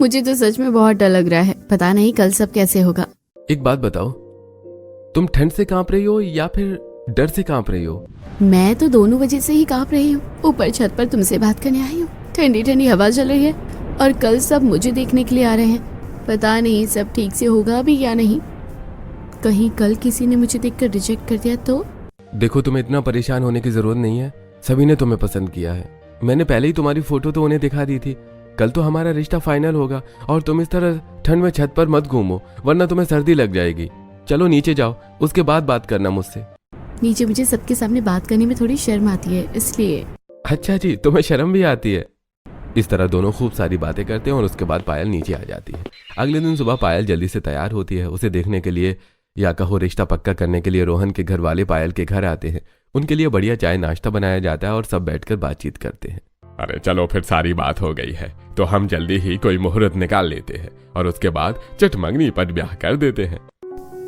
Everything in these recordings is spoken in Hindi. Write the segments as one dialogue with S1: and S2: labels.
S1: मुझे तो सच में बहुत डर लग रहा है। पता नहीं कल सब कैसे होगा।
S2: एक बात बताओ, तुम ठंड से कांप रही हो या फिर डर से कांप रही हो?
S1: मैं तो दोनों वजह से ही कांप रही हूँ। ऊपर छत पर तुमसे बात करने आई हूँ, ठंडी ठंडी हवा चल रही है और कल सब मुझे देखने के लिए आ रहे हैं। पता नहीं सब ठीक से होगा भी या नहीं। कहीं कल किसी ने मुझे देखकर रिजेक्ट कर दिया तो?
S2: देखो, तुम्हें इतना परेशान होने की जरूरत नहीं है। सभी ने तुम्हें पसंद किया है। मैंने पहले ही तुम्हारी फोटो तो उन्हें दिखा दी थी। कल तो हमारा रिश्ता फाइनल होगा और तुम इस तरह ठंड में छत पर मत घूमो, वरना तुम्हें सर्दी लग जाएगी। चलो नीचे जाओ, उसके बाद बात करना मुझसे।
S1: नीचे मुझे सबके सामने बात करने में थोड़ी शर्म आती है, इसलिए।
S2: अच्छा जी, तुम्हें शर्म भी आती है? इस तरह दोनों खूब सारी बातें करते हैं और उसके बाद पायल नीचे आ जाती है। अगले दिन सुबह पायल जल्दी से तैयार होती है। उसे देखने के लिए या कहो रिश्ता पक्का करने के लिए रोहन के घर वाले पायल के घर आते हैं। उनके लिए बढ़िया चाय नाश्ता बनाया जाता है और सब बैठकर बातचीत करते हैं। अरे चलो, फिर सारी बात हो गई है तो हम जल्दी ही कोई मुहूर्त निकाल लेते हैं और उसके बाद चटमंगनी पर ब्याह कर देते हैं।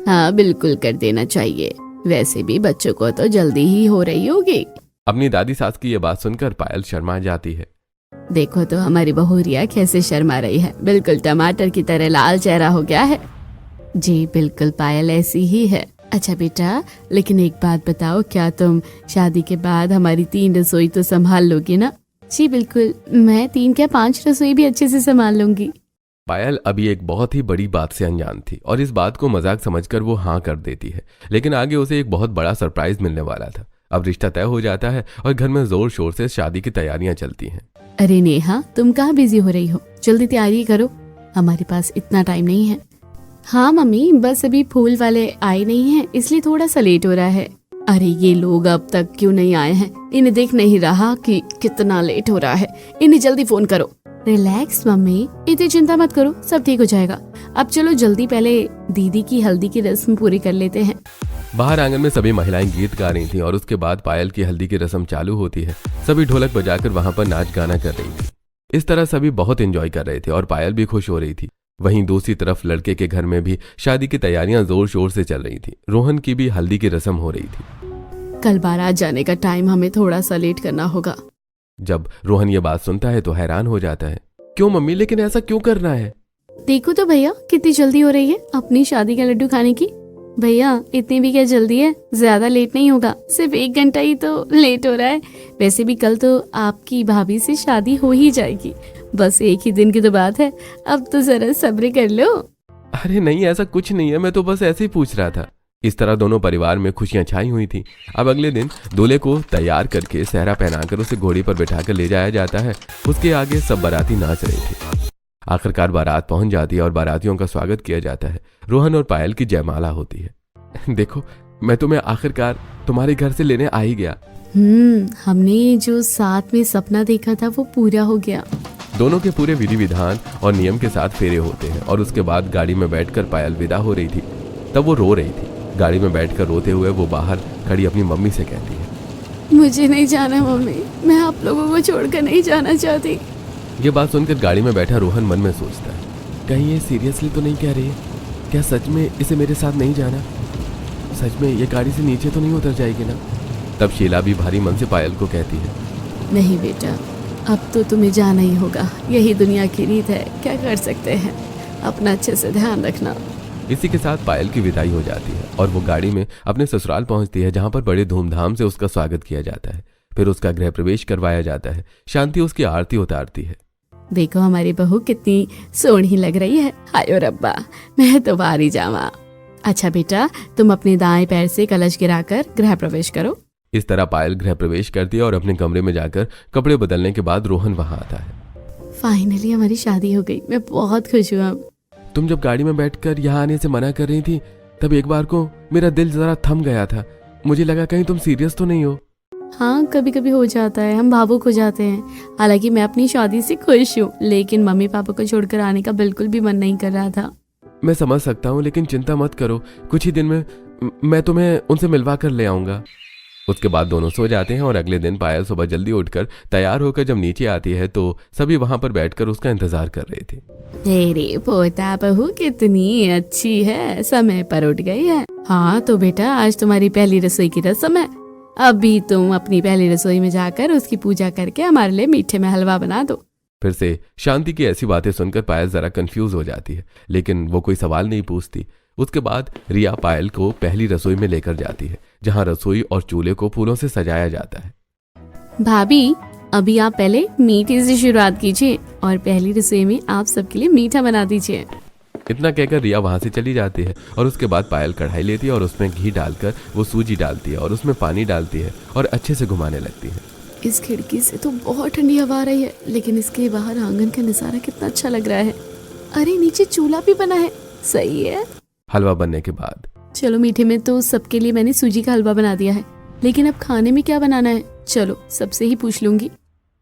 S1: हाँ, बिल्कुल कर देना चाहिए। वैसे भी बच्चों को तो जल्दी ही हो रही होगी।
S2: अपनी दादी सास की ये बात सुनकर पायल शर्मा जाती है।
S1: देखो तो हमारी बहू रिया कैसे शर्मा रही है, बिल्कुल टमाटर की तरह लाल चेहरा हो गया है। जी बिल्कुल, पायल ऐसी ही है। अच्छा बेटा, लेकिन एक बात बताओ, क्या तुम शादी के बाद हमारी 3 रसोई तो संभाल लोगी ना? जी बिल्कुल, मैं 3 क्या 5 रसोई भी अच्छे से संभाल लूंगी।
S2: पायल अभी एक बहुत ही बड़ी बात से अनजान थी और इस बात को मजाक समझकर वो हाँ कर देती है। लेकिन आगे उसे एक बहुत बड़ा सरप्राइज मिलने वाला था। अब रिश्ता तय हो जाता है और घर में जोर शोर से शादी की तैयारियां चलती हैं।
S1: अरे नेहा, तुम कहाँ बिजी हो रही हो? जल्दी तैयारी करो, हमारे पास इतना टाइम नहीं है। हाँ मम्मी, बस अभी फूल वाले आए नहीं हैं, इसलिए थोड़ा सा लेट हो रहा है। अरे ये लोग अब तक क्यों नहीं आए हैं? इन्हें देख नहीं रहा कि कितना लेट हो रहा है? इन्हें जल्दी फोन करो। रिलैक्स मम्मी, इतनी चिंता मत करो, सब ठीक हो जाएगा। अब चलो जल्दी पहले दीदी की हल्दी की रस्म पूरी कर लेते हैं।
S2: बाहर आंगन में सभी महिलाएं गीत गा रही थीं और उसके बाद पायल की हल्दी की रस्म चालू होती है। सभी ढोलक बजाकर वहां पर नाच गाना कर रही थी। इस तरह सभी बहुत एंजॉय कर रहे थे और पायल भी खुश हो रही थी। वहीं दूसरी तरफ लड़के के घर में भी शादी की तैयारियां जोर शोर से चल रही थी। रोहन की भी हल्दी की रस्म हो रही थी।
S1: कल बारात जाने का टाइम हमें थोड़ा सा लेट करना होगा।
S2: जब रोहन ये बात सुनता है तो हैरान हो जाता है। क्यों मम्मी, लेकिन ऐसा क्यों करना है?
S1: देखो तो भैया, कितनी जल्दी हो रही है अपनी शादी का लड्डू खाने की। भैया इतनी भी क्या जल्दी है? ज्यादा लेट नहीं होगा, सिर्फ 1 घंटा ही तो लेट हो रहा है। वैसे भी कल तो आपकी भाभी से शादी हो ही जाएगी, बस 1 ही दिन की तो बात है। अब तो जरा सब्र कर लो।
S2: अरे नहीं, ऐसा कुछ नहीं है, मैं तो बस ऐसे ही पूछ रहा था। इस तरह दोनों परिवार में खुशियां छाई हुई थी। अब अगले दिन दूल्हे को तैयार करके सेहरा पहनाकर उसे घोड़ी पर बैठाकर ले जाया जाता है। उसके आगे सब बाराती नाच रहे थे। आखिरकार बारात पहुंच जाती है और बारातियों का स्वागत किया जाता है। रोहन और पायल की जयमाला होती है। देखो, मैं तुम्हें आखिरकार तुम्हारे घर से लेने आ ही गया।
S1: हमने जो साथ में सपना देखा था वो पूरा हो गया।
S2: दोनों के पूरे विधि विधान और नियम के साथ फेरे होते हैं और उसके बाद गाड़ी में बैठकर पायल विदा हो रही थी। तब वो रो रही थी। गाड़ी में बैठकर रोते हुए वो बाहर खड़ी अपनी मम्मी से कहती है,
S1: मुझे नहीं जाना मम्मी, मैं आप लोगों को छोड़कर नहीं जाना चाहती।
S2: ये बात सुनकर गाड़ी में बैठा रोहन मन में सोचता है, कहीं ये सीरियसली तो नहीं कह रही है? क्या सच में इसे मेरे साथ नहीं जाना? सच में ये गाड़ी से नीचे तो नहीं उतर जाएगी ना? तब शीला भी भारी मन से पायल को कहती है,
S1: नहीं बेटा, अब तो तुम्हें जाना ही होगा, यही दुनिया की रीत है, क्या कर सकते हैं। अपना अच्छे से ध्यान रखना।
S2: इसी के साथ पायल की विदाई हो जाती है और वो गाड़ी में अपने ससुराल पहुंचती है, जहां पर बड़े धूमधाम से उसका स्वागत किया जाता है। फिर उसका गृह प्रवेश करवाया जाता है। शांति उसकी आरती उतारती है।
S1: देखो हमारी बहू कितनी सोहनी लग रही है। हायो रब्बा, मैं तो बाहर ही जावा। अच्छा बेटा, तुम अपने दाएं पैर से कलश गिराकर गृह प्रवेश करो।
S2: इस तरह पायल गृह प्रवेश करती है और अपने कमरे में जाकर कपड़े बदलने के बाद रोहन वहां आता है।
S1: फाइनली हमारी शादी हो गई, मैं बहुत खुश हूँ। अब
S2: तुम जब गाड़ी में बैठकर यहाँ आने से मना कर रही थी, तब एक बार को मेरा दिल जरा थम गया था। मुझे लगा कहीं तुम सीरियस तो नहीं हो।
S1: हाँ, कभी कभी हो जाता है, हम भावुक हो जाते हैं। हालांकि मैं अपनी शादी से खुश हूँ, लेकिन मम्मी पापा को छोड़कर आने का बिल्कुल भी मन नहीं कर रहा था।
S2: मैं समझ सकता हूँ, लेकिन चिंता मत करो, कुछ ही दिन में मैं तुम्हें उनसे मिलवा कर ले आऊंगा। उसके बाद दोनों सो जाते हैं और अगले दिन पायल सुबह जल्दी उठकर तैयार होकर जब नीचे आती है तो सभी वहां पर बैठकर उसका इंतजार कर रहे थे।
S1: तेरी पोता बहू कितनी अच्छी है, समय पर उठ गई है। हाँ तो बेटा, आज तुम्हारी पहली रसोई की रस्म है। अभी तुम अपनी पहली रसोई में जाकर उसकी पूजा करके हमारे लिए मीठे में हलवा बना दो।
S2: फिर से शांति की ऐसी बातें सुनकर पायल जरा कंफ्यूज हो जाती है, लेकिन वो कोई सवाल नहीं पूछती। उसके बाद रिया पायल को पहली रसोई में लेकर जाती है, जहां रसोई और चूल्हे को फूलों से सजाया जाता है।
S1: भाभी, अभी आप पहले मीठे से शुरुआत कीजिए और पहली रसोई में आप सबके लिए मीठा बना दीजिए।
S2: इतना कहकर रिया वहां से चली जाती है और उसके बाद पायल कढ़ाई लेती है और उसमें घी डालकर वो सूजी डालती है और उसमें पानी डालती है और अच्छे से घुमाने लगती है।
S1: इस खिड़की से तो बहुत ठंडी हवा आ रही है, लेकिन इसके बाहर आंगन का नजारा कितना अच्छा लग रहा है। अरे नीचे चूल्हा भी बना है, सही है।
S2: हलवा बनने के बाद
S1: चलो, मीठे में तो सबके लिए मैंने सूजी का हलवा बना दिया है, लेकिन अब खाने में क्या बनाना है, चलो सबसे ही पूछ लूंगी।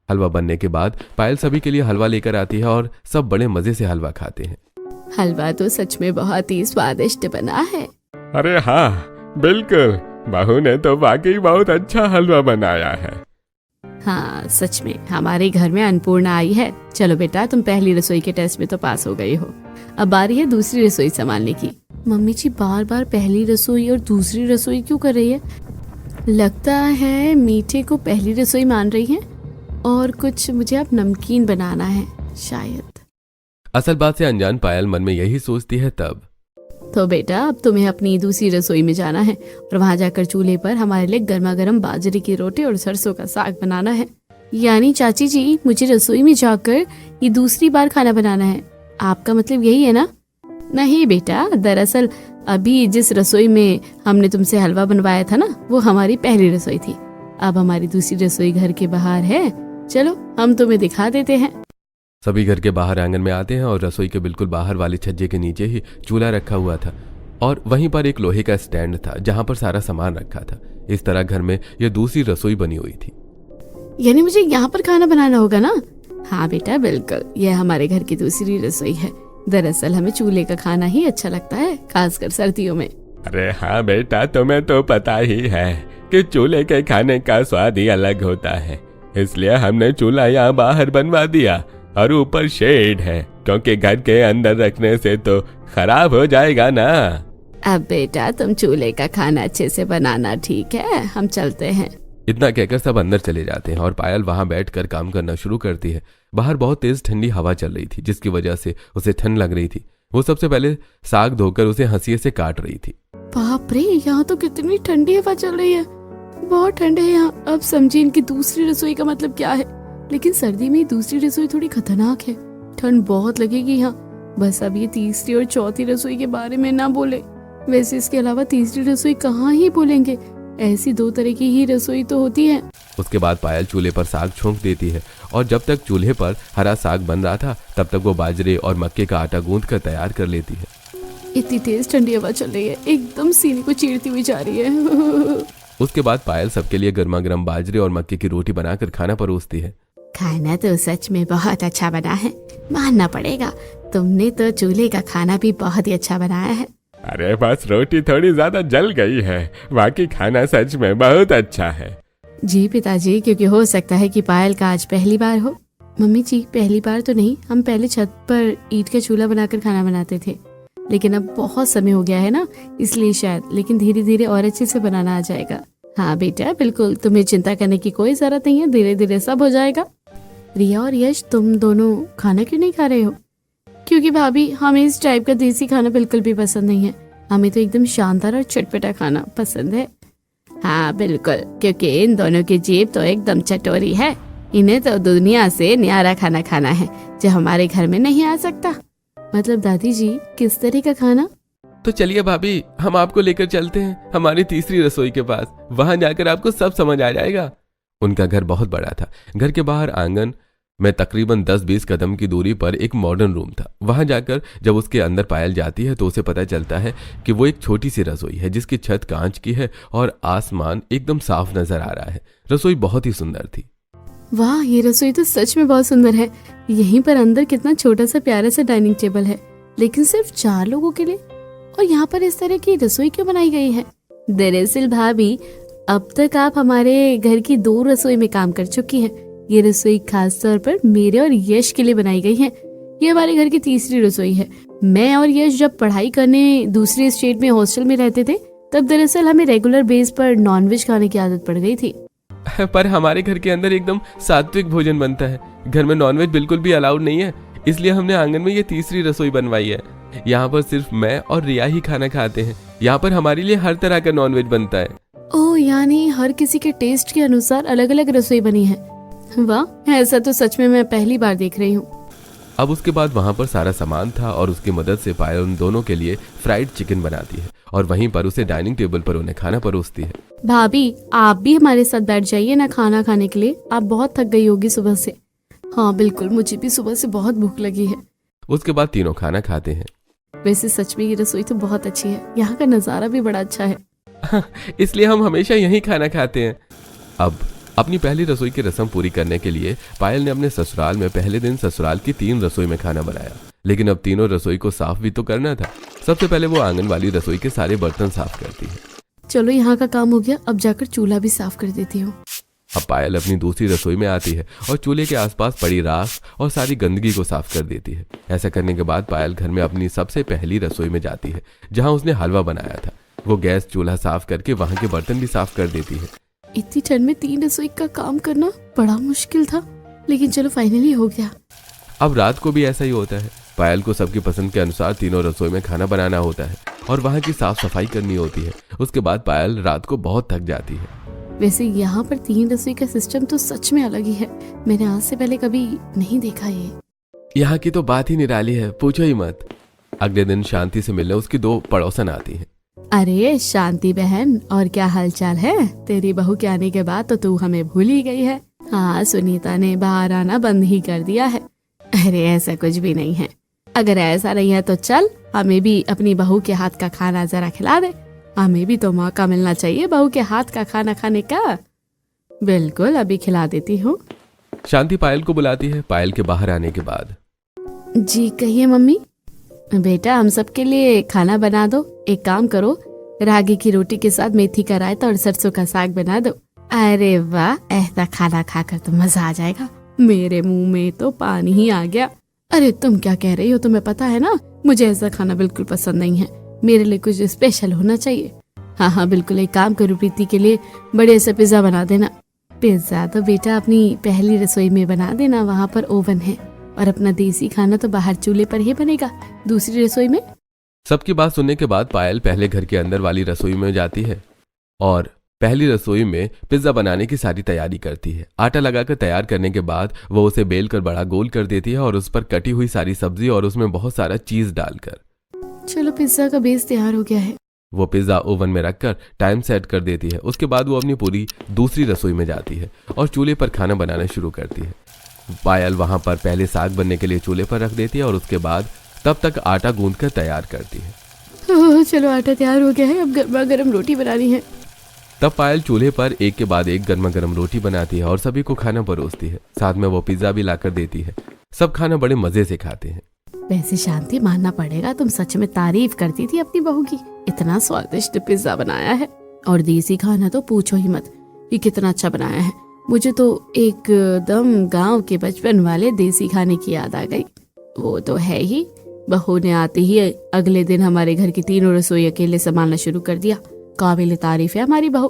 S2: हलवा बनने के बाद पायल सभी के लिए हलवा लेकर आती है और सब बड़े मजे से हलवा खाते हैं।
S1: हलवा तो सच में बहुत ही स्वादिष्ट बना है।
S3: अरे हाँ, बिल्कुल, बहू ने तो वाकई बहुत अच्छा हलवा बनाया है।
S1: हाँ सच में, हमारे घर में अन्नपूर्णा आई है। चलो बेटा, तुम पहली रसोई के टेस्ट में तो पास हो गई हो, अब बारी है दूसरी रसोई संभालने की। मम्मी जी बार बार पहली रसोई और दूसरी रसोई क्यों कर रही है? लगता है मीठे को पहली रसोई मान रही है और कुछ मुझे अब नमकीन बनाना है शायद।
S2: असल बात से अनजान पायल मन में यही सोचती है। तब
S1: तो बेटा, अब तुम्हें अपनी दूसरी रसोई में जाना है और वहां जाकर चूल्हे पर हमारे लिए गर्मा गर्म बाजरे की रोटी और सरसों का साग बनाना है। यानी चाची जी, मुझे रसोई में जाकर ये दूसरी बार खाना बनाना है, आपका मतलब यही है ना? नहीं बेटा, दरअसल अभी जिस रसोई में हमने तुमसे हलवा बनवाया था ना, वो हमारी पहली रसोई थी। अब हमारी दूसरी रसोई घर के बाहर है, चलो हम तुम्हें दिखा देते हैं।
S2: सभी घर के बाहर आंगन में आते हैं और रसोई के बिल्कुल बाहर वाले छज्जे के नीचे ही चूल्हा रखा हुआ था और वहीं पर एक लोहे का स्टैंड था जहां पर सारा सामान रखा था। इस तरह घर में यह दूसरी रसोई बनी हुई थी।
S1: यानी मुझे यहाँ पर खाना बनाना होगा ना? हाँ बेटा बिल्कुल, यह हमारे घर की दूसरी रसोई है। दरअसल हमें चूल्हे का खाना ही अच्छा लगता है, खासकर सर्दियों में।
S3: अरे हाँ बेटा, तुम्हें तो पता ही है कि चूल्हे के खाने का स्वाद ही अलग होता है, इसलिए हमने चूल्हा यहाँ बाहर बनवा दिया और ऊपर शेड है, क्योंकि घर के अंदर रखने से तो खराब हो जाएगा ना।
S1: अब बेटा तुम चूल्हे का खाना अच्छे से बनाना, ठीक है? हम चलते हैं।
S2: इतना कहकर सब अंदर चले जाते हैं और पायल वहां बैठकर काम करना शुरू करती है। बाहर बहुत तेज ठंडी हवा चल रही थी, जिसकी वजह से उसे ठंड लग रही थी। वो सबसे पहले साग धोकर उसे हंसिये से काट रही थी।
S1: बाप रे, यहाँ तो कितनी ठंडी हवा चल रही है, बहुत ठंड है यहाँ। अब समझिए इनकी दूसरी रसोई का मतलब क्या है। लेकिन सर्दी में दूसरी रसोई थोड़ी खतरनाक है, ठंड बहुत लगेगी यहाँ। बस अब ये तीसरी और चौथी रसोई के बारे में ना बोले। वैसे इसके अलावा तीसरी रसोई कहाँ ही बोलेंगे, ऐसी दो तरह की ही रसोई तो होती है।
S2: उसके बाद पायल चूल्हे पर साग छोंक देती है और जब तक चूल्हे पर हरा साग बन रहा था तब तक वो बाजरे और मक्के का आटा गूंथ कर तैयार कर लेती है।
S1: इतनी तेज ठंडी हवा चल रही है, एकदम सीने को चीरती हुई जा रही है।
S2: उसके बाद पायल सबके लिए गर्मा गर्म बाजरे और मक्के की रोटी बनाकर खाना परोसती है।
S1: खाना तो सच में बहुत अच्छा बना है, मानना पड़ेगा। तुमने तो चूल्हे का खाना भी बहुत ही अच्छा बनाया है।
S3: अरे बस रोटी थोड़ी ज्यादा जल गई है, बाकी खाना सच में बहुत अच्छा है।
S1: जी पिताजी, क्योंकि हो सकता है कि पायल का आज पहली बार हो। मम्मी जी, पहली बार तो नहीं, हम पहले छत पर ईंट का चूल्हा बनाकर खाना बनाते थे, लेकिन अब बहुत समय हो गया है ना, इसलिए शायद। लेकिन धीरे धीरे और अच्छे से बनाना आ जाएगा। हाँ बेटा बिल्कुल, तुम्हें चिंता करने की कोई जरूरत नहीं है, धीरे धीरे सब हो जाएगा। रिया और यश, तुम दोनों खाना क्यों नहीं खा रहे हो? क्योंकि भाभी, हमें इस टाइप का देसी खाना बिल्कुल भी पसंद नहीं है। हमें तो एकदम शानदार और चटपटा खाना पसंद है। हाँ बिल्कुल, क्योंकि इन दोनों की जीभ तो एकदम चटोरी है। इन्हें तो दुनिया से न्यारा खाना खाना है जो हमारे घर में नहीं आ सकता। मतलब दादी जी, किस तरह का खाना?
S2: तो चलिए भाभी, हम आपको लेकर चलते हैं हमारी तीसरी रसोई के पास। वहां जाकर आपको सब समझ आ जाएगा। उनका घर बहुत बड़ा था। घर के बाहर आंगन में तकरीबन 10-20 कदम की दूरी पर एक मॉडर्न रूम था। वहां जाकर जब उसके अंदर पायल जाती है तो उसे पता चलता है कि वो एक छोटी सी रसोई है जिसकी छत कांच की है और आसमान एकदम साफ नजर आ रहा है। रसोई बहुत ही सुंदर थी।
S1: वाह, ये रसोई तो सच में बहुत सुंदर है। यहीं पर अंदर कितना छोटा सा प्यारा सा डाइनिंग टेबल है, लेकिन सिर्फ 4 लोगों के लिए। और यहाँ पर इस तरह की रसोई क्यों बनाई गई है? दरअसल भाभी, अब तक आप हमारे घर की 2 रसोई में काम कर चुकी हैं। ये रसोई खास तौर पर मेरे और यश के लिए बनाई गई है। ये हमारे घर की तीसरी रसोई है। मैं और यश जब पढ़ाई करने दूसरे स्टेट में हॉस्टल में रहते थे, तब दरअसल हमें रेगुलर बेस पर नॉनवेज खाने की आदत पड़ गई थी।
S2: पर हमारे घर के अंदर एकदम सात्विक भोजन बनता है। घर में नॉनवेज बिल्कुल भी अलाउड नहीं है, इसलिए हमने आंगन में ये तीसरी रसोई बनवाई है। यहाँ पर सिर्फ मैं और रिया ही खाना खाते हैं। यहाँ पर हमारे लिए हर तरह का नॉनवेज बनता है।
S1: ओह, यानी हर किसी के टेस्ट के अनुसार अलग अलग रसोई बनी है। वाह, ऐसा तो सच में मैं पहली बार देख रही हूँ।
S2: अब उसके बाद वहाँ पर सारा सामान था और उसकी मदद से पायल उन दोनों के लिए फ्राइड चिकन बनाती है और वहीं पर उसे डाइनिंग टेबल पर उन्हें खाना परोसती है।
S1: भाभी, आप भी हमारे साथ बैठ जाइए ना खाना खाने के लिए। आप बहुत थक गई होगी सुबह से। हाँ बिल्कुल, मुझे भी सुबह से बहुत भूख लगी है।
S2: उसके बाद तीनों खाना खाते हैं।
S1: वैसे सच में ये रसोई तो बहुत अच्छी है। यहाँ का नज़ारा भी बड़ा अच्छा है।
S2: इसलिए हम हमेशा यहीं खाना खाते हैं। अब अपनी पहली रसोई की रस्म पूरी करने के लिए पायल ने अपने ससुराल में पहले दिन ससुराल की 3 रसोई में खाना बनाया, लेकिन अब तीनों रसोई को साफ भी तो करना था। सबसे पहले वो आंगन वाली रसोई के सारे बर्तन साफ करती है।
S1: चलो, यहाँ का काम हो गया, अब जाकर चूल्हा भी साफ कर देती हूँ।
S2: अब पायल अपनी दूसरी रसोई में आती है और चूल्हे के आसपास पड़ी राख और सारी गंदगी को साफ कर देती है। ऐसा करने के बाद पायल घर में अपनी सबसे पहली रसोई में जाती है, जहाँ उसने हलवा बनाया था। वो गैस चूल्हा साफ करके वहाँ के बर्तन भी साफ कर देती है।
S1: इतनी ठंड में 3 रसोई का काम करना बड़ा मुश्किल था, लेकिन चलो फाइनली हो गया।
S2: अब रात को भी ऐसा ही होता है। पायल को सबकी पसंद के अनुसार तीनों रसोई में खाना बनाना होता है और वहाँ की साफ सफाई करनी होती है। उसके बाद पायल रात को बहुत थक जाती है।
S1: वैसे यहाँ पर 3 रसोई का सिस्टम तो सच में अलग ही है। मैंने आज से पहले कभी नहीं देखा ये।
S2: यहाँ की तो बात ही निराली है, पूछो ही मत। अगले दिन शांति से मिलने उसकी 2 पड़ोसन आती हैं।
S1: अरे शांति बहन, और क्या हालचाल है? तेरी बहू के आने के बाद तो तू हमें भूल ही गई है। हाँ, सुनीता ने बाहर आना बंद ही कर दिया है। अरे ऐसा कुछ भी नहीं है। अगर ऐसा नहीं है तो चल, हमें भी अपनी बहू के हाथ का खाना जरा खिला दे। हमें भी तो मौका मिलना चाहिए बहू के हाथ का खाना खाने का। बिल्कुल, अभी खिला देती हूँ।
S2: शांति पायल को बुलाती है पायल के बाहर आने के बाद।
S1: जी कहिए मम्मी। बेटा, हम सबके लिए खाना बना दो। एक काम करो, रागी की रोटी के साथ मेथी का रायता और सरसों का साग बना दो। अरे वाह, ऐसा खाना खाकर तो मजा आ जाएगा। मेरे मुंह में तो पानी ही आ गया। अरे तुम क्या कह रही हो? तुम्हें पता है ना, मुझे ऐसा खाना बिल्कुल पसंद नहीं है। मेरे लिए कुछ स्पेशल होना चाहिए। हाँ हाँ बिल्कुल, एक काम करो, प्रीति के लिए बड़े से पिज्जा बना देना। पिज्जा तो बेटा अपनी पहली रसोई में बना देना, वहाँ पर ओवन है। और अपना देसी खाना तो बाहर चूल्हे पर ही बनेगा, दूसरी रसोई में।
S2: सबकी बात सुनने के बाद पायल पहले घर के अंदर वाली रसोई में जाती है और पहली रसोई में पिज्जा बनाने की सारी तैयारी करती है। आटा लगाकर तैयार करने के बाद वो उसे बेल कर बड़ा गोल कर देती है और उस पर कटी हुई सारी सब्जी और उसमें बहुत सारा चीज डालकर।
S1: चलो, पिज्जा का बेस तैयार हो गया है।
S2: वो पिज्जा ओवन में रखकर टाइम सेट कर देती है। उसके बाद वो अपनी पूरी दूसरी रसोई में जाती है और चूल्हे पर खाना बनाना शुरू करती है। पायल वहां पर पहले साग बनने के लिए चूल्हे पर रख देती है और उसके बाद तब तक आटा गूंद कर तैयार करती है।
S1: चलो, आटा तैयार हो गया है, अब गर्मा गर्म रोटी बनानी है।
S2: तब पायल चूल्हे पर एक के बाद एक गर्मा गर्म रोटी बनाती है और सभी को खाना परोसती है। साथ में वो पिज्जा भी लाकर देती है। सब खाना बड़े मजे से खाते हैं।
S1: वैसे शांति, मानना पड़ेगा, तुम सच में तारीफ करती थी अपनी बहू की। इतना स्वादिष्ट पिज्जा बनाया है, और देसी खाना तो पूछो ही मत कि कितना अच्छा बनाया है। मुझे तो एकदम गांव के बचपन वाले देसी खाने की याद आ गई। वो तो है ही, बहू ने आते ही अगले दिन हमारे घर की 3 रसोई अकेले संभालना शुरू कर दिया। काबिल तारीफ है हमारी बहू।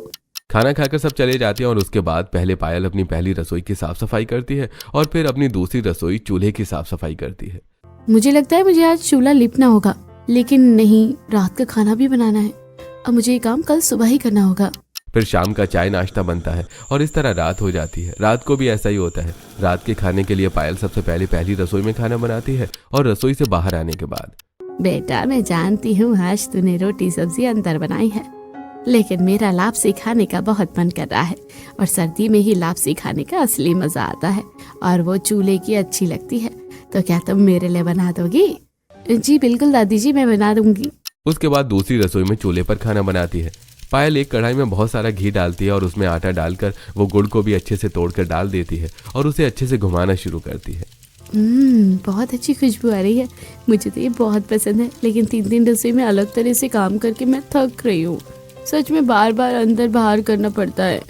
S2: खाना खाकर सब चले जाते हैं और उसके बाद पहले पायल अपनी पहली रसोई की साफ सफाई करती है और फिर अपनी दूसरी रसोई चूल्हे की साफ सफाई करती है।
S1: मुझे लगता है मुझे आज चूल्हा लिपना होगा, लेकिन नहीं, रात का खाना भी बनाना है। अब मुझे ये काम कल सुबह ही करना होगा।
S2: फिर शाम का चाय नाश्ता बनता है और इस तरह रात हो जाती है। रात को भी ऐसा ही होता है। रात के खाने के लिए पायल सबसे पहले पहली रसोई में खाना बनाती है और रसोई से बाहर आने के बाद,
S1: बेटा मैं जानती हूँ आज तूने रोटी सब्जी अंदर बनाई है, लेकिन मेरा लापसी खाने का बहुत मन कर रहा है। और सर्दी में ही लापसी खाने का असली मजा आता है और वो चूल्हे की अच्छी लगती है। तो क्या तुम मेरे लिए बना दोगी? जी बिल्कुल दादी जी, मैं बना दूंगी।
S2: उसके बाद दूसरी रसोई में चूल्हे पर खाना बनाती है। पायल एक कढ़ाई में बहुत सारा घी डालती है और उसमें आटा डालकर वो गुड़ को भी अच्छे से तोड़कर डाल देती है और उसे अच्छे से घुमाना शुरू करती है।
S1: बहुत अच्छी खुशबू आ रही है। मुझे तो ये बहुत पसंद है, लेकिन 3 रसोई में अलग तरह से काम करके मैं थक रही हूँ। सच में बार बार अंदर बाहर करना पड़ता है।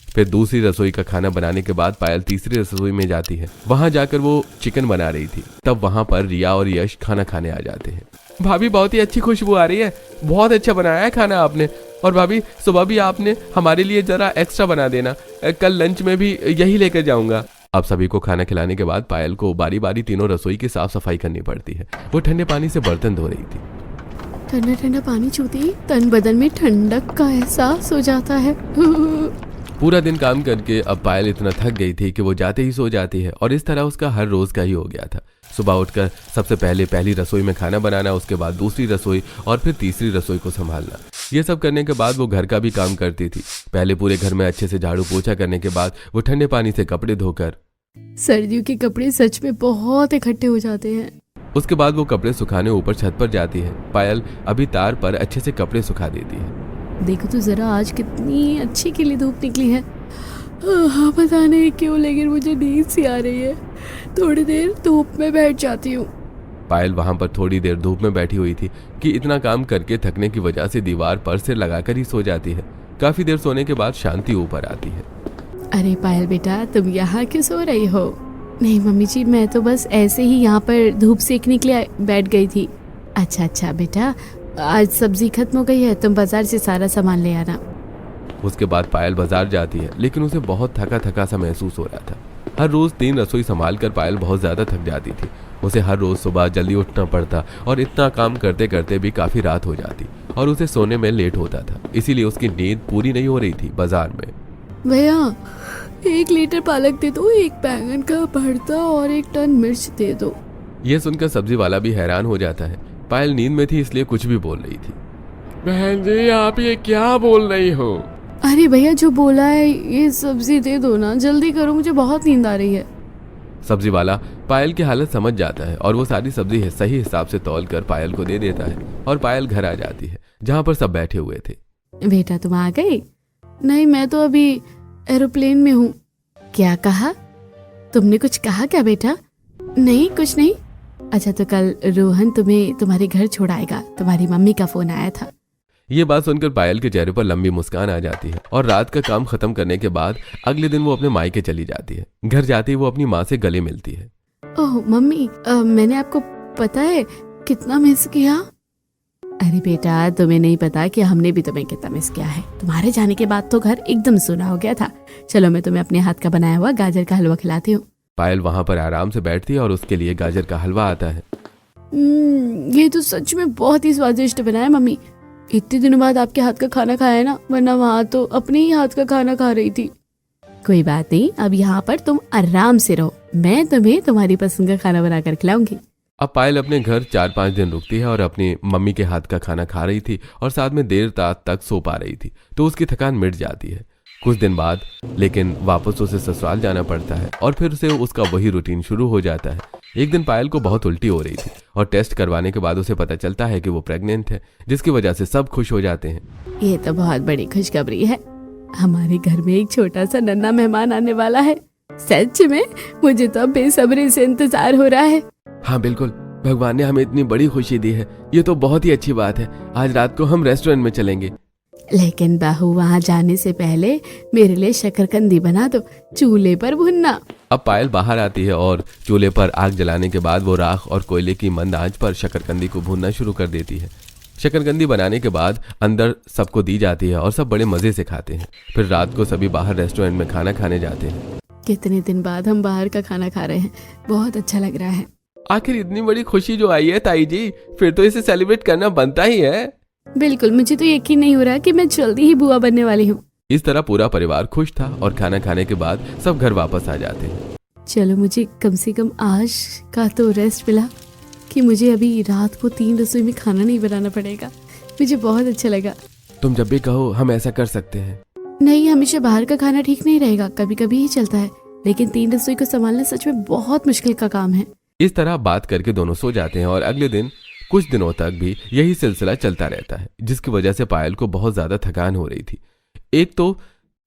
S2: फिर दूसरी रसोई का खाना बनाने के बाद पायल तीसरी रसोई में जाती है। वहां जाकर वो चिकन बना रही थी। तब वहां पर रिया और यश खाना खाने आ जाते हैं। भाभी बहुत ही अच्छी खुशबू आ रही है, बहुत अच्छा बनाया है खाना आपने। और भाभी सुबह भी आपने हमारे लिए जरा एक्स्ट्रा बना देना, कल लंच में भी यही लेकर जाऊंगा। अब सभी को खाना खिलाने के बाद पायल को बारी बारी तीनों रसोई की साफ सफाई करनी पड़ती है। वो ठंडे पानी से बर्तन धो रही थी।
S1: ठंडा ठंडा पानी छूते ही तन बदन में ठंडक का एहसास हो जाता है।
S2: पूरा दिन काम करके अब पायल इतना थक गई थी कि वो जाते ही सो जाती है और इस तरह उसका हर रोज का ही हो गया था। सुबह उठकर सबसे पहले पहली रसोई में खाना बनाना, उसके बाद दूसरी रसोई और फिर तीसरी रसोई को संभालना। ये सब करने के बाद वो घर का भी काम करती थी। पहले पूरे घर में अच्छे से झाड़ू पोछा करने के बाद वो ठंडे पानी से कपड़े धोकर,
S1: सर्दियों के कपड़े सच में बहुत इकट्ठे हो जाते हैं।
S2: उसके बाद वो कपड़े सुखाने ऊपर छत पर जाती है। पायल अभी तार पर अच्छे से कपड़े सुखा देती है।
S1: देखो तो जरा आज कितनी अच्छी खिली धूप निकली है। हाँ, पता नहीं क्यों लेकिन मुझे नींद सी आ रही है। थोड़ी देर धूप में बैठ जाती हूँ।
S2: पायल वहां पर थोड़ी देर धूप में बैठी हुई थी कि इतना काम करके थकने की वजह से दीवार पर सिर लगाकर ही सो जाती है। काफी देर सोने के बाद शांति ऊपर आती है।
S1: अरे पायल बेटा, तुम यहाँ क्यों सो रही हो? नहीं मम्मी जी, मैं तो बस ऐसे ही यहाँ पर धूप सेकने के लिए बैठ गई थी। अच्छा बेटा, आज सब्जी खत्म हो गई है, तुम बाजार से सारा सामान ले आना।
S2: उसके बाद पायल बाजार जाती है, लेकिन उसे बहुत थका थका सा महसूस हो रहा था। हर रोज 3 रसोई संभाल कर पायल बहुत ज्यादा थक जाती थी। उसे हर रोज सुबह जल्दी उठना पड़ता और इतना काम करते करते भी काफी रात हो जाती और उसे सोने में लेट होता था। इसीलिए उसकी नींद पूरी नहीं हो रही थी। बाजार में,
S1: भैया 1 लीटर पालक दे दो, 1 बैंगन का भरता और 1 टन मिर्च दे दो।
S2: यह सुनकर सब्जी वाला भी हैरान हो जाता है। पायल नींद में थी इसलिए कुछ भी बोल रही थी।
S3: बहन जी, आप ये क्या बोल रही हो?
S1: अरे भैया, जो बोला है ये सब्जी दे दो ना, जल्दी करो, मुझे बहुत नींद आ रही है।
S2: सब्जी वाला पायल की हालत समझ जाता है और वो सारी सब्जी सही हिसाब से तौल कर पायल को दे देता है और पायल घर आ जाती है जहाँ पर सब बैठे हुए थे।
S1: बेटा तुम आ गई? नहीं, मैं तो अभी एरोप्लेन में हूँ। क्या कहा? तुमने कुछ कहा क्या बेटा? नहीं, कुछ नहीं। अच्छा, तो कल रोहन तुम्हें तुम्हारे घर छोड़ाएगा, तुम्हारी मम्मी का फोन आया था।
S2: ये बात सुनकर पायल के चेहरे पर लंबी मुस्कान आ जाती है और रात का काम खत्म करने के बाद अगले दिन वो अपने मायके चली जाती है। घर जाते ही वो अपनी माँ से गले मिलती है।
S1: ओह मम्मी, मैंने आपको पता है कितना मिस किया। अरे बेटा, तुम्हें नहीं पता कि हमने भी तुम्हें कितना मिस किया है। तुम्हारे जाने के बाद तो घर एकदम सूना हो गया था। चलो मैं तुम्हें अपने हाथ का बनाया हुआ गाजर का हलवा खिलाती हूँ।
S2: पायल वहां पर आराम से बैठती है और उसके लिए गाजर का हलवा आता है।
S1: ये तो सच में बहुत ही स्वादिष्ट बना है मम्मी। इतने दिनों बाद आपके हाथ का खाना खाया है ना, वरना वहाँ तो अपने ही हाथ का खाना खा रही थी। कोई बात नहीं, अब यहाँ पर तुम आराम से रहो, मैं तुम्हें तुम्हारी पसंद का खाना बना कर खिलाऊंगी।
S2: अब पायल अपने घर 4-5 दिन रुकती है और अपनी मम्मी के हाथ का खाना खा रही थी और साथ में देर रात तक सो पा रही थी, तो उसकी थकान मिट जाती है। कुछ दिन बाद लेकिन वापस उसे ससुराल जाना पड़ता है और फिर से उसका वही रूटीन शुरू हो जाता है। एक दिन पायल को बहुत उल्टी हो रही थी और टेस्ट करवाने के बाद उसे पता चलता है कि वो प्रेग्नेंट है, जिसकी वजह से सब खुश हो जाते हैं।
S1: ये तो बहुत बड़ी खुशखबरी है, हमारे घर में एक छोटा सा नन्हा मेहमान आने वाला है। सच में मुझे तो बेसब्री से इंतजार हो रहा है।
S2: हाँ बिल्कुल, भगवान ने हमें इतनी बड़ी खुशी दी है, ये तो बहुत ही अच्छी बात है। आज रात को हम रेस्टोरेंट में चलेंगे।
S1: लेकिन बहू, वहाँ जाने से पहले मेरे लिए शकरकंदी बना दो, चूल्हे पर भुनना।
S2: अब पायल बाहर आती है और चूल्हे पर आग जलाने के बाद वो राख और कोयले की मंद आंच पर शकरकंदी को भूनना शुरू कर देती है। शकरकंदी बनाने के बाद अंदर सबको दी जाती है और सब बड़े मजे से खाते हैं। फिर रात को सभी बाहर रेस्टोरेंट में खाना खाने जाते हैं।
S1: कितने दिन बाद हम बाहर का खाना खा रहे हैं, बहुत अच्छा लग रहा है।
S2: आखिर इतनी बड़ी खुशी जो आई है ताई जी, फिर तो इसे सेलिब्रेट करना बनता ही है।
S1: बिल्कुल, मुझे तो यकीन नहीं हो रहा कि मैं जल्दी ही बुआ बनने वाली हूँ।
S2: इस तरह पूरा परिवार खुश था और खाना खाने के बाद सब घर वापस आ जाते हैं।
S1: चलो, मुझे कम से कम आज का तो रेस्ट मिला कि मुझे अभी रात को 3 रसोई में खाना नहीं बनाना पड़ेगा। मुझे बहुत अच्छा लगा।
S2: तुम जब भी कहो हम ऐसा कर सकते हैं।
S1: नहीं, हमेशा बाहर का खाना ठीक नहीं रहेगा, कभी कभी ही चलता है, लेकिन 3 रसोई को संभालना सच में बहुत मुश्किल का काम है।
S2: इस तरह बात करके दोनों सो जाते हैं और अगले दिन कुछ दिनों तक भी यही सिलसिला चलता रहता है, जिसकी वजह से पायल को बहुत ज्यादा थकान हो रही थी। एक तो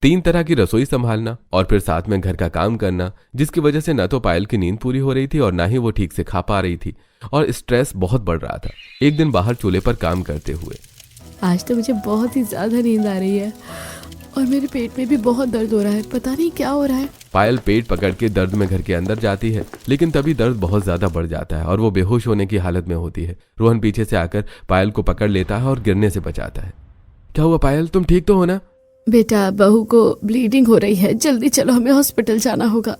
S2: 3 तरह की रसोई संभालना और फिर साथ में घर का काम करना, जिसकी वजह से न तो पायल की नींद पूरी हो रही थी और ना ही वो ठीक से खा पा रही थी और स्ट्रेस बहुत बढ़ रहा था। एक दिन बाहर चूल्हे पर काम करते हुए,
S1: आज तो मुझे बहुत ही ज्यादा नींद आ रही है और मेरे पेट में भी बहुत दर्द हो रहा है, पता नहीं क्या हो रहा है।
S2: पायल पेट पकड़ के दर्द में घर के अंदर जाती है, लेकिन तभी दर्द बहुत ज्यादा बढ़ जाता है और वो बेहोश होने की हालत में होती है। रोहन पीछे से आकर पायल को पकड़ लेता है और गिरने से बचाता है। क्या हुआ पायल, तुम ठीक तो हो ना?
S1: बेटा बहू को ब्लीडिंग हो रही है, जल्दी चलो, हमें हॉस्पिटल जाना होगा।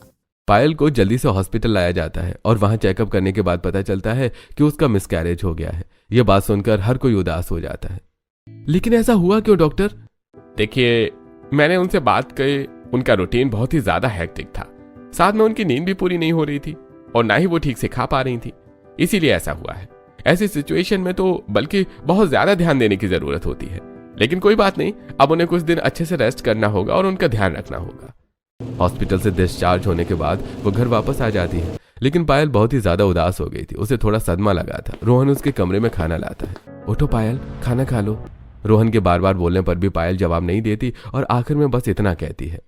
S2: पायल को जल्दी से हॉस्पिटल लाया जाता है और वहां चेकअप करने के बाद पता चलता है कि उसका मिसकैरेज हो गया है। यह बात सुनकर हर कोई उदास हो जाता है। लेकिन ऐसा हुआ क्यों डॉक्टर?
S3: देखिए, मैंने उनसे बात की, उनका रूटीन बहुत ही ज्यादा हेक्टिक था, साथ में उनकी नींद भी पूरी नहीं हो रही थी और ना ही वो ठीक से खा पा रही थी, इसीलिए ऐसा हुआ है। ऐसी सिचुएशन में तो बल्कि बहुत ज्यादा ध्यान देने की जरूरत होती है, लेकिन कोई बात नहीं, अब उन्हें कुछ दिन अच्छे से रेस्ट करना होगा और उनका ध्यान रखना होगा।
S2: हॉस्पिटल से डिस्चार्ज होने के बाद वो घर वापस आ जाती है, लेकिन पायल बहुत ही ज्यादा उदास हो गई थी। उसे थोड़ा सदमा लगा था। रोहन उसके कमरे में खाना लाता है। उठो पायल, खाना खा लो। रोहन के बार बार बोलने पर भी पायल जवाब नहीं देती और आखिर में बस इतना कहती है,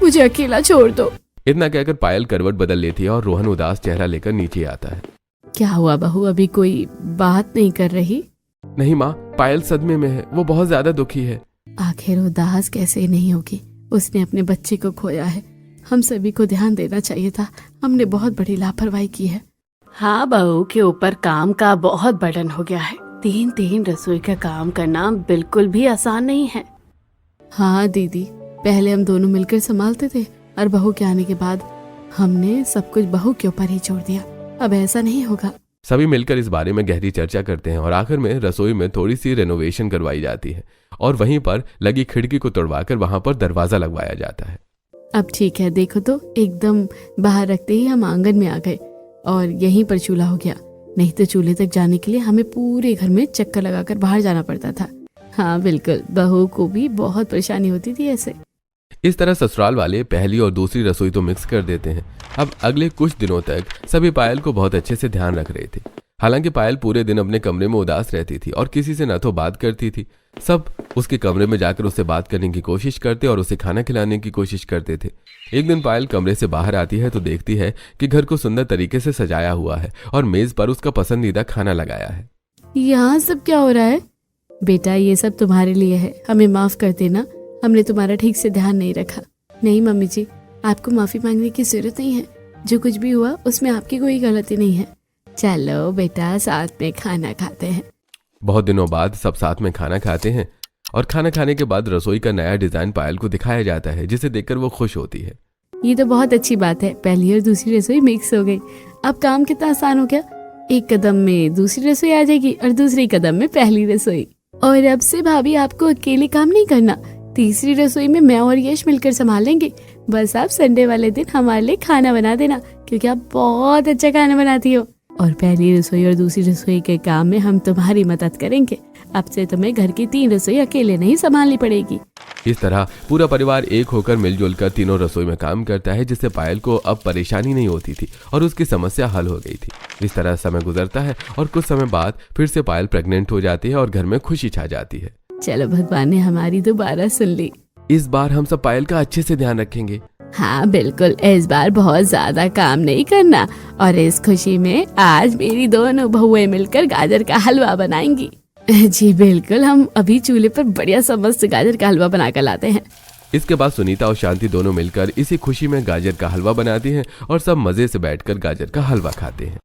S1: मुझे अकेला छोड़ दो।
S2: इतना कहकर पायल करवट बदल लेती है और रोहन उदास चेहरा लेकर नीचे आता है।
S1: क्या हुआ बहू, अभी कोई बात नहीं कर रही?
S2: नहीं माँ, पायल सदमे में है, वो बहुत ज्यादा दुखी है।
S1: आखिर उदास कैसे नहीं होगी, उसने अपने बच्चे को खोया है। हम सभी को ध्यान देना चाहिए था, हमने बहुत बड़ी लापरवाही की है। हाँ, बहू के ऊपर काम का बहुत बर्डन हो गया है। 3 रसोई का काम करना बिल्कुल भी आसान नहीं है। हाँ दीदी, पहले हम दोनों मिलकर संभालते थे और बहू के आने के बाद हमने सब कुछ बहू के ऊपर ही छोड़ दिया। अब ऐसा नहीं होगा।
S2: सभी मिलकर इस बारे में गहरी चर्चा करते हैं और आखिर में रसोई में थोड़ी सी रेनोवेशन करवाई जाती है और वहीं पर लगी खिड़की को तोड़वाकर वहां पर दरवाजा लगवाया जाता है।
S1: अब ठीक है, देखो तो एकदम बाहर रखते ही हम आंगन में आ गए और यहीं पर चूल्हा हो गया। नहीं तो चूल्हे तक जाने के लिए हमें पूरे घर में चक्कर लगाकर बाहर जाना पड़ता था। हाँ बिल्कुल, बहू को भी बहुत परेशानी होती थी ऐसे।
S2: इस तरह ससुराल वाले पहली और दूसरी रसोई तो मिक्स कर देते हैं। अब अगले कुछ दिनों तक सभी पायल को बहुत अच्छे से ध्यान रख रहे थे। हालांकि पायल पूरे दिन अपने कमरे में उदास रहती थी और किसी से न तो बात करती थी। सब उसके कमरे में जाकर उससे बात करने की कोशिश करते और उसे खाना खिलाने की कोशिश करते थे। एक दिन पायल कमरे से बाहर आती है तो देखती है कि घर को सुंदर तरीके से सजाया हुआ है और मेज पर उसका पसंदीदा खाना लगाया है।
S1: यहाँ सब क्या हो रहा है? बेटा ये सब तुम्हारे लिए है, हमें माफ कर देना, हमने तुम्हारा ठीक से ध्यान नहीं रखा। नहीं मम्मी जी, आपको माफी मांगने की जरूरत नहीं है। जो कुछ भी हुआ उसमें आपकी कोई गलती नहीं है। चलो बेटा, साथ में खाना खाते हैं।
S2: बहुत दिनों बाद सब साथ में खाना खाते हैं और खाना खाने के बाद रसोई का नया डिजाइन पायल को दिखाया जाता है, जिसे देखकर वो खुश होती है।
S1: ये तो बहुत अच्छी बात है, पहली और दूसरी रसोई मिक्स हो गई। अब काम कितना आसान हो गया। एक कदम में दूसरी रसोई आ जाएगी और दूसरे कदम में पहली रसोई। और अब से भाभी आपको अकेले काम नहीं करना, तीसरी रसोई में मैं और यश मिलकर संभाल लेंगे। बस आप संडे वाले दिन हमारे लिए खाना बना देना, क्योंकि आप बहुत अच्छा खाना बनाती हो। और पहली रसोई और दूसरी रसोई के काम में हम तुम्हारी मदद करेंगे। अब से तुम्हें घर की 3 रसोई अकेले नहीं संभालनी पड़ेगी।
S2: इस तरह पूरा परिवार एक होकर मिलजुल कर तीनों रसोई में काम करता है, जिससे पायल को अब परेशानी नहीं होती थी और उसकी समस्या हल हो गई थी। इस तरह समय गुजरता है और कुछ समय बाद फिर से पायल प्रेग्नेंट हो जाती है और घर में खुशी छा जाती है।
S1: चलो, भगवान ने हमारी दोबारा सुन ली।
S2: इस बार हम सब पायल का अच्छे से ध्यान रखेंगे।
S1: हाँ बिल्कुल, इस बार बहुत ज्यादा काम नहीं करना। और इस खुशी में आज मेरी दोनों बहुएं मिलकर गाजर का हलवा बनाएंगी। जी बिल्कुल, हम अभी चूल्हे पर बढ़िया सा मस्त गाजर का हलवा बना कर लाते हैं।
S2: इसके बाद सुनीता और शांति दोनों मिलकर इसी खुशी में गाजर का हलवा बनाती हैं और सब मजे से बैठकर गाजर का हलवा खाते हैं।